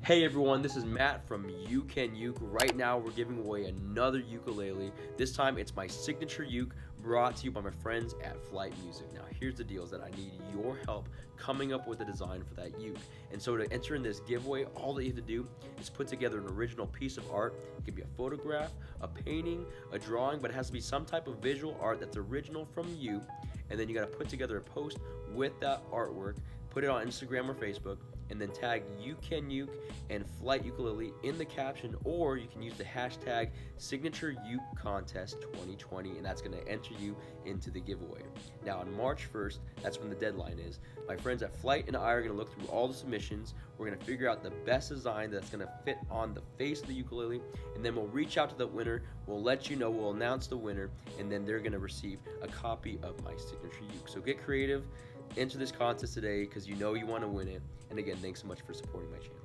Hey everyone, this is Matt from You Can Uke. Right now we're giving away another ukulele. This time it's my signature uke brought to you by my friends at Flight Music. Now here's the deal, is that I need your help coming up with a design for that uke. And so to enter in this giveaway, all that you have to do is put together an original piece of art. It could be a photograph, a painting, a drawing, but it has to be some type of visual art that's original from you. And then you gotta put together a post with that artwork, put it on Instagram or Facebook, and then tag You Can Uke and Flight Ukulele in the caption, or you can use the hashtag Signature Uke Contest 2020, and that's going to enter you into the giveaway. Now on March 1st, that's when the deadline is. My friends at Flight and I are going to look through all the submissions. We're going to figure out the best design that's going to fit on the face of the ukulele, and then we'll reach out to the winner. We'll let you know, we'll announce the winner, and then they're going to receive a copy of my signature uke. So get creative, enter this contest today because you know you want to win it. And again, thanks so much for supporting my channel.